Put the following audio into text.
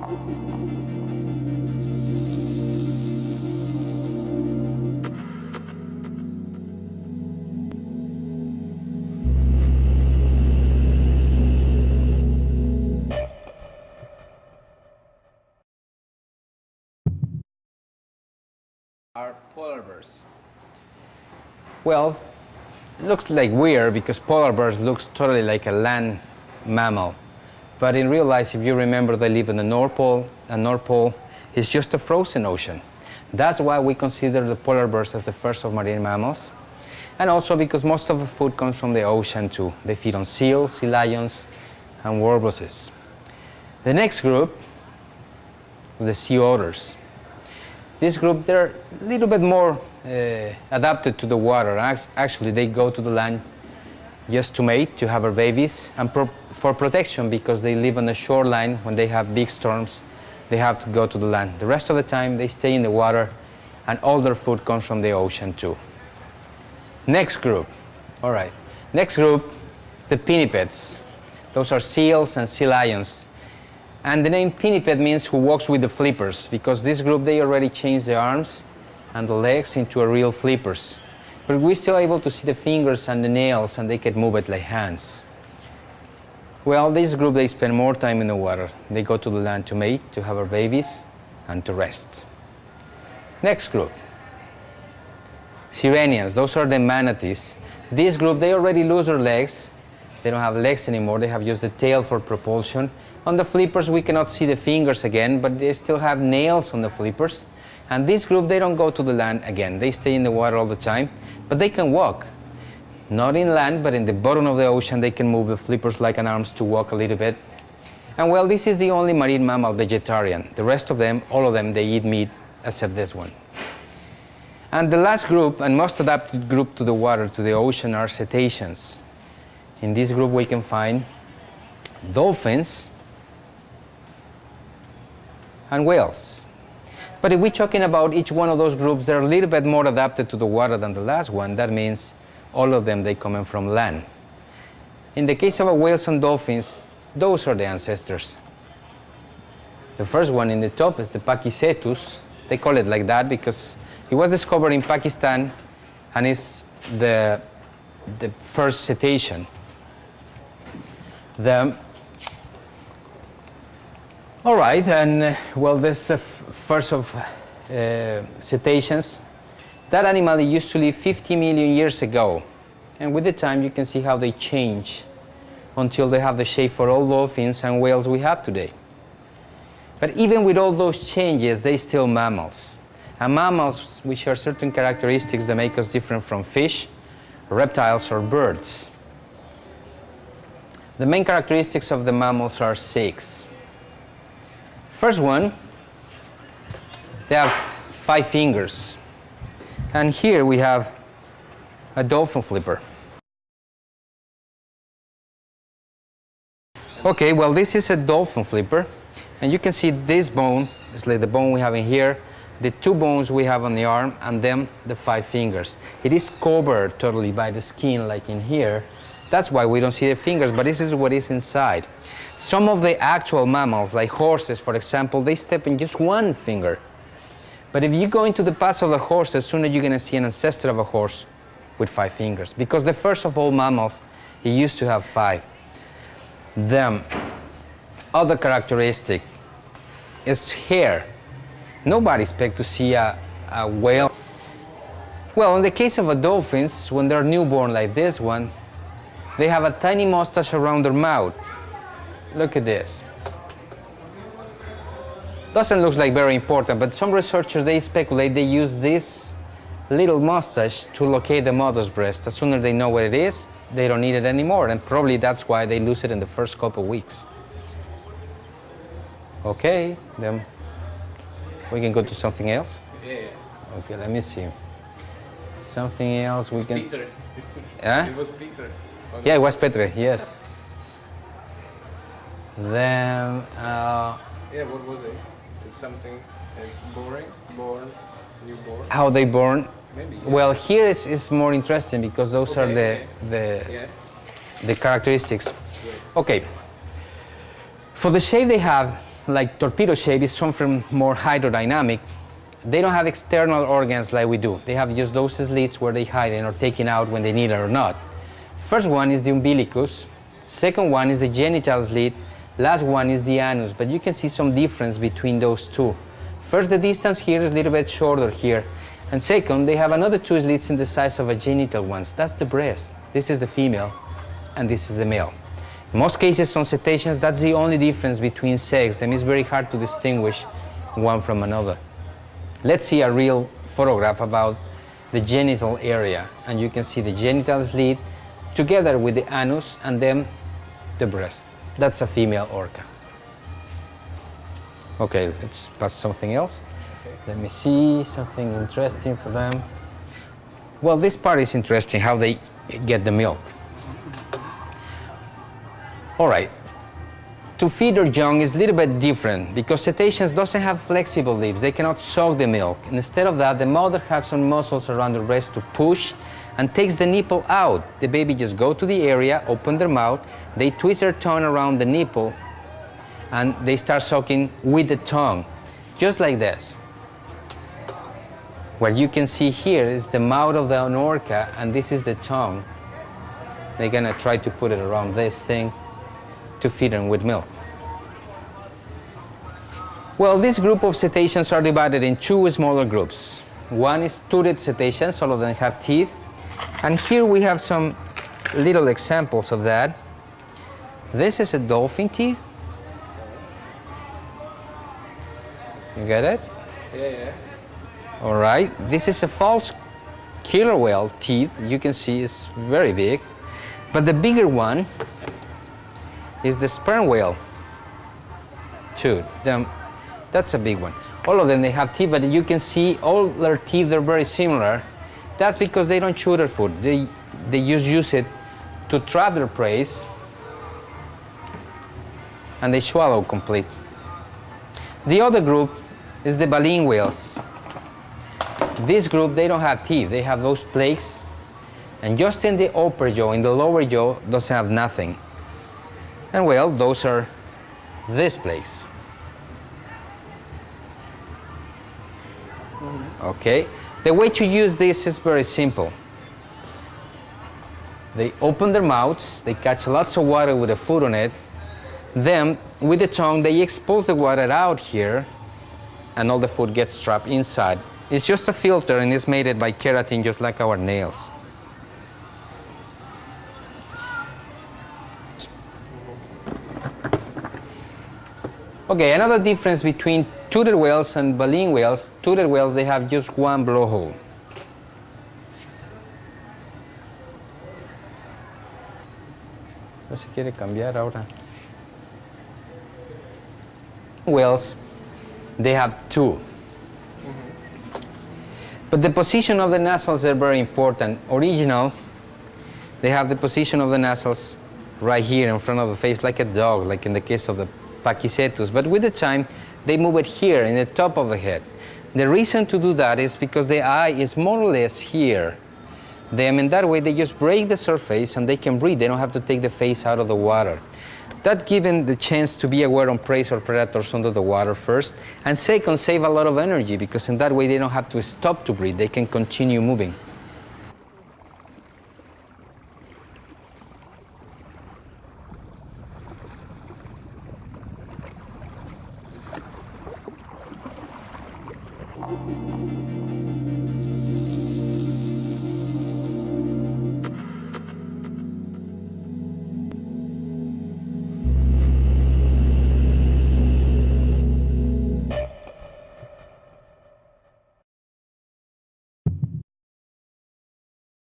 Are polar bears. Well, it looks like weird because polar bears looks totally like a land mammal. But in real life, if you remember, they live in the North Pole, and North Pole is just a frozen ocean. That's why we consider the polar bears as the first of marine mammals. And also because most of the food comes from the ocean too. They feed on seals, sea lions, and walruses. The next group is the sea otters. This group, they're a little bit more adapted to the water. Actually, they go to the land just to mate, to have their babies, and for protection because they live on the shoreline. When they have big storms, they have to go to the land. The rest of the time, they stay in the water, and all their food comes from the ocean too. Next group. All right. Next group is the pinnipeds. Those are seals and sea lions. And the name pinniped means who walks with the flippers, because this group, they already changed the arms and the legs into a real flippers. But we're still able to see the fingers and the nails, and they can move it like hands. Well, this group, they spend more time in the water. They go to the land to mate, to have their babies, and to rest. Next group. Sirenians, those are the manatees. This group, they already lose their legs. They don't have legs anymore. They have just the tail for propulsion. On the flippers, we cannot see the fingers again, but they still have nails on the flippers. And this group, they don't go to the land again. They stay in the water all the time, but they can walk. Not in land, but in the bottom of the ocean, they can move the flippers like an arms to walk a little bit. And well, this is the only marine mammal vegetarian. The rest of them, all of them, they eat meat, except this one. And the last group, and most adapted group to the water, to the ocean, are cetaceans. In this group, we can find dolphins and whales. But if we're talking about each one of those groups, they're a little bit more adapted to the water than the last one. That means all of them, they come from land. In the case of whales and dolphins, those are the ancestors. The first one in the top is the Pachycetus. They call it like that because it was discovered in Pakistan and is the first cetacean. All right, and well, this is the first of cetaceans. That animal used to live 50 million years ago. And with the time, you can see how they change until they have the shape for all dolphins and whales we have today. But even with all those changes, they still mammals. And mammals, we share certain characteristics that make us different from fish, reptiles, or birds. The main characteristics of the mammals are 6. First one, they have 5 fingers. And here we have a dolphin flipper. Okay, well, this is a dolphin flipper. And you can see this bone is like the bone we have in here, the 2 bones we have on the arm, and then the 5 fingers. It is covered totally by the skin, like in here. That's why we don't see the fingers, but this is what is inside. Some of the actual mammals, like horses, for example, they step in just 1 finger. But if you go into the past of the horses, soon you're going to see an ancestor of a horse with 5 fingers, because the first of all mammals, he used to have 5. The other characteristic is hair. Nobody expects to see a whale. Well, in the case of dolphins, when they're newborn like this one, they have a tiny mustache around their mouth. Look at this. Doesn't look like very important, but some researchers, they speculate they use this little mustache to locate the mother's breast. As soon as they know what it is, they don't need it anymore, and probably that's why they lose it in the first couple of weeks. Okay, then we can go to something else. Yeah. Okay, let me see. Something else we can. Peter. Huh? It was Peter. Yeah, it was Petre. Yes. Then. Yeah, what was it? It's something. It's boring. Born. Newborn. How they born? Maybe. Yeah. Well, here is more interesting because those are the characteristics. Great. Okay. For the shape they have, like torpedo shape, is something more hydrodynamic. They don't have external organs like we do. They have just those slits where they hide in or taken out when they need it or not. First one is the umbilicus. Second one is the genital slit. Last one is the anus, but you can see some difference between those two. First, the distance here is a little bit shorter here. And second, they have another two slits in the size of a genital ones. That's the breast. This is the female, and this is the male. In most cases on cetaceans, that's the only difference between sex, and it's very hard to distinguish one from another. Let's see a real photograph about the genital area, and you can see the genital slit together with the anus and then the breast. That's a female orca. Okay, let's pass something else. Let me see something interesting for them. Well, this part is interesting, how they get the milk. All right, to feed their young is a little bit different because cetaceans doesn't have flexible lips. They cannot suck the milk. And instead of that, the mother has some muscles around the breast to push and takes the nipple out. The baby just go to the area, open their mouth, they twist their tongue around the nipple, and they start sucking with the tongue, just like this. What you can see here is the mouth of the orca, and this is the tongue. They're gonna try to put it around this thing to feed them with milk. Well, this group of cetaceans are divided in two smaller groups. One is toothed cetaceans, all of them have teeth. And here we have some little examples of that. This is a dolphin teeth. You get it? Yeah. All right, this is a false killer whale teeth. You can see it's very big. But the bigger one is the sperm whale tooth. That's a big one. All of them, they have teeth, but you can see all their teeth are very similar. That's because they don't chew their food. They just use it to trap their prey, and they swallow complete. The other group is the baleen whales. This group, they don't have teeth. They have those plaques, and just in the upper jaw, in the lower jaw, doesn't have nothing. And well, those are these plaques. Okay, the way to use this is very simple. They open their mouths, they catch lots of water with the food on it, then with the tongue they expose the water out here, and all the food gets trapped inside. It's just a filter, and it's made by keratin, just like our nails. Okay, another difference between toothed whales and baleen whales. Toothed whales, they have just one blowhole. No se quiere cambiar ahora. Whales, they have two. But the position of the nasals are very important. Original, they have the position of the nasals right here in front of the face, like a dog, like in the case of the Pachycetus. But with the time, they move it here in the top of the head. The reason to do that is because the eye is more or less here. In that way, they just break the surface and they can breathe. They don't have to take the face out of the water. That gives them the chance to be aware on prey or predators under the water first, and second, save a lot of energy, because in that way they don't have to stop to breathe. They can continue moving.